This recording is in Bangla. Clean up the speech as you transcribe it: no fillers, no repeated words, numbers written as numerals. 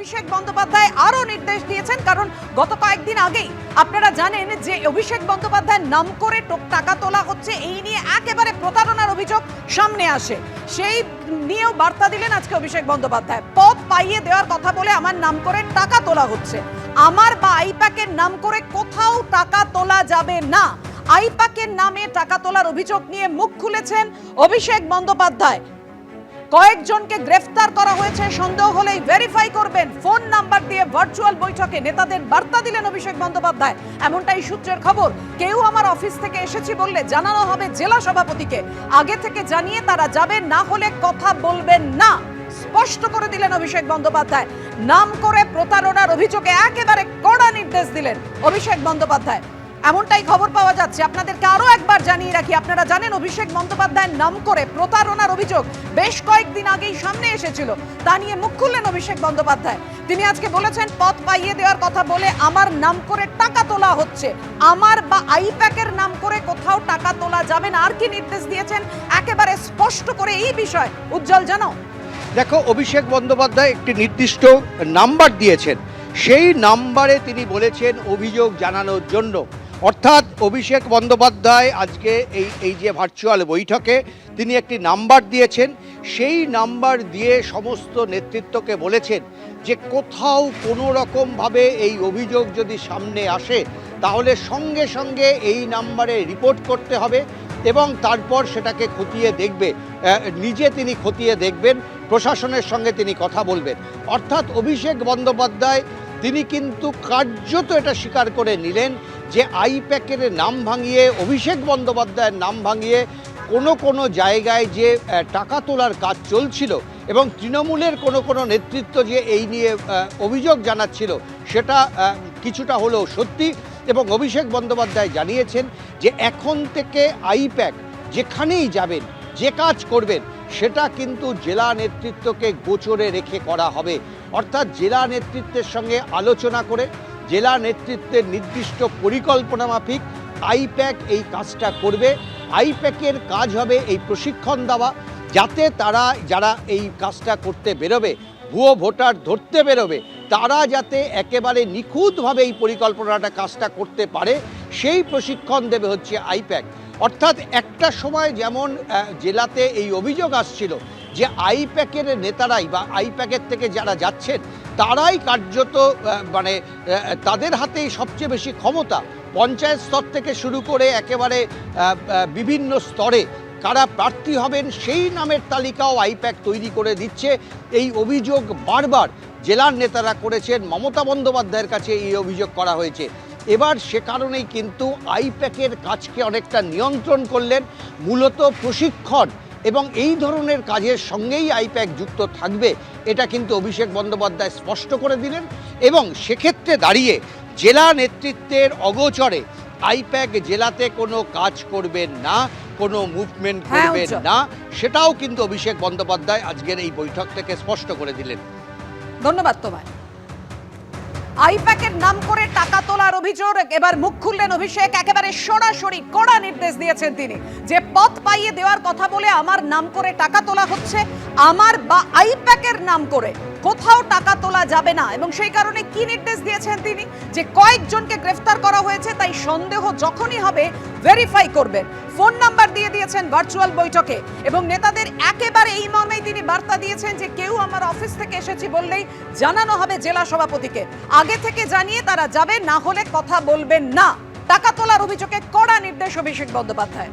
অভিষেক বন্দ্যোপাধ্যায় আরো নির্দেশ দিয়েছেন, কারণ গত কয়েকদিন আগেই আপনারা জানেন যে অভিষেক বন্দ্যোপাধ্যায়ের নাম করে টাকা তোলা হচ্ছে, এই নিয়ে একেবারে প্রতারণার অভিযোগ সামনে আসে। সেই নিয়েও বার্তা দিলেন আজকে অভিষেক বন্দ্যোপাধ্যায়। পদ পাইয়ে দেওয়ার কথা বলে আমার নাম করে টাকা তোলা হচ্ছে, আমার বা আইপ্যাকের নাম করে কোথাও টাকা তোলা যাবে না। আইপ্যাকের নামে টাকা তোলার অভিযোগ নিয়ে মুখ খুলেছেন অভিষেক বন্দ্যোপাধ্যায়। কয়েকজনকে গ্রেফতার করা হয়েছে, সন্দেহ হলেই ভেরিফাই করবেন। ফোন নাম্বার দিয়ে ভার্চুয়াল বৈঠকে নেতাদের বার্তা দিলেন অভিষেক বন্দ্যোপাধ্যায়। এমনটাই সূত্রের খবর। কেউ আমার অফিস থেকে এসেছি বললে জানানো হবে জেলা সভাপতিকে, আগে থেকে জানিয়ে তারা যাবেন, না হলে কথা বলবেন না, স্পষ্ট করে দিলেন অভিষেক বন্দ্যোপাধ্যায়। নাম করে প্রতারণার অভিযোগে একেবারে কড়া নির্দেশ দিলেন অভিষেক বন্দ্যোপাধ্যায়। এমনটাই খবর পাওয়া যাচ্ছে। আপনাদেরকে আরো একবার জানিয়ে রাখি, আপনারা জানেন অভিষেক বন্দ্যোপাধ্যায়ের নাম করে প্রতারণার অভিযোগ বেশ কয়েকদিন আগেই সামনে এসেছিল। তা নিয়ে মুখ খুললেন অভিষেক বন্দ্যোপাধ্যায়। তিনি আজকে বলেছেন পদ পাইয়ে দেওয়ার কথা বলে আমার নাম করে টাকা তোলা হচ্ছে, আমার বা আইপ্যাকের নাম করে কোথাও টাকা তোলা যাবে না। আর কি নির্দেশ দিয়েছেন একেবারে স্পষ্ট করে এই বিষয় উজ্জ্বল জানাও। দেখো, অভিষেক বন্দ্যোপাধ্যায় একটি নির্দিষ্ট নাম্বার দিয়েছেন, সেই নাম্বারে তিনি বলেছেন অভিযোগ জানানোর জন্য। অর্থাৎ অভিষেক বন্দ্যোপাধ্যায় আজকে এই যে ভার্চুয়াল বৈঠকে তিনি একটি নাম্বার দিয়েছেন, সেই নাম্বার দিয়ে সমস্ত নেতৃত্বকে বলেছেন যে কোথাও কোনো রকমভাবে এই অভিযোগ যদি সামনে আসে তাহলে সঙ্গে সঙ্গে এই নাম্বারে রিপোর্ট করতে হবে এবং তারপর সেটাকে খতিয়ে দেখবে, নিজে তিনি খতিয়ে দেখবেন, প্রশাসনের সঙ্গে তিনি কথা বলবেন। অর্থাৎ অভিষেক বন্দ্যোপাধ্যায় তিনি কিন্তু কার্যত এটা স্বীকার করে নিলেন যে আইপ্যাকের নাম ভাঙিয়ে, অভিষেক বন্দ্যোপাধ্যায়ের নাম ভাঙিয়ে কোনো জায়গায় যে টাকা তোলার কাজ চলছিল এবং তৃণমূলের কোনো নেতৃত্ব যে এই নিয়ে অভিযোগ জানাচ্ছিল সেটা কিছুটা হলেও সত্যি। এবং অভিষেক বন্দ্যোপাধ্যায় জানিয়েছেন যে এখন থেকে আইপ্যাক যেখানেই যাবেন, যে কাজ করবেন, সেটা কিন্তু জেলা নেতৃত্বকে গোচরে রেখে করা হবে। অর্থাৎ জেলা নেতৃত্বের সঙ্গে আলোচনা করে জেলা নেতৃত্বের নির্দিষ্ট পরিকল্পনা মাফিক আইপ্যাক এই কাজটা করবে। আইপ্যাকের কাজ হবে এই প্রশিক্ষণ দেওয়া, যাতে তারা যারা এই কাজটা করতে বেরোবে, ভুয়ো ভোটার ধরতে বেরোবে, তারা যাতে একেবারে নিখুঁতভাবে এই পরিকল্পনাটা কাজটা করতে পারে, সেই প্রশিক্ষণ দেবে হচ্ছে আইপ্যাক। অর্থাৎ একটা সময় যেমন জেলাতে এই অভিযোগ আসছিল যে আইপ্যাকের নেতারাই বা আইপ্যাকের থেকে যারা যাচ্ছেন তারাই কার্যত মানে তাদের হাতেই সবচেয়ে বেশি ক্ষমতা, পঞ্চায়েত স্তর থেকে শুরু করে একেবারে বিভিন্ন স্তরে কারা প্রার্থী হবেন সেই নামের তালিকাও আইপ্যাক তৈরি করে দিচ্ছে। এই অভিযোগ বারবার জেলার নেতারা করেছেন, মমতা বন্দ্যোপাধ্যায়ের কাছে এই অভিযোগ করা হয়েছে। এবার সে কারণেই কিন্তু আইপ্যাকের কাজকে অনেকটা নিয়ন্ত্রণ করলেন, মূলত প্রশিক্ষণ এবং এই ধরনের কাজের সঙ্গেই আইপ্যাক যুক্ত থাকবে, এটা কিন্তু অভিষেক বন্দ্যোপাধ্যায় স্পষ্ট করে দিলেন। এবং সেক্ষেত্রে দাঁড়িয়ে জেলা নেতৃত্বের অগোচরে আইপ্যাক জেলাতে কোনো কাজ করবেন না, কোনো মুভমেন্ট করবেন না, সেটাও কিন্তু অভিষেক বন্দ্যোপাধ্যায় আজকের এই বৈঠক থেকে স্পষ্ট করে দিলেন। ধন্যবাদ তোমায়। আইপ্যাকের নাম করে টাকা তোলার অভিযোগ এবার মুখ খুললেন অভিষেক। একেবারে সরাসরি কড়া নির্দেশ দিয়েছেন তিনি যে পদ পাইয়ে দেওয়ার কথা বলে আমার নাম করে টাকা তোলা হচ্ছে, আমার বা আইপ্যাকের নাম করে কোথাও টাকা তোলা যাবে না। এবং সেই কারণে কি নির্দেশ দিয়েছেন তিনি, যে কয়েকজনকে গ্রেফতার করা হয়েছে, তাই সন্দেহ যখনই হবে ভেরিফাই করবেন। ফোন নাম্বার দিয়ে দিয়েছেন ভার্চুয়াল বৈঠকে এবং নেতাদের একেবারে এই মর্মেই তিনি বার্তা দিয়েছেন যে কেউ আমার অফিস থেকে এসেছি বললেই জানানো হবে জেলা সভাপতিকে, আগে থেকে জানিয়ে তারা যাবে, না হলে কথা বলবেন না। টাকা তোলার অভিযোগে কড়া নির্দেশ অভিষেক বন্দ্যোপাধ্যায়।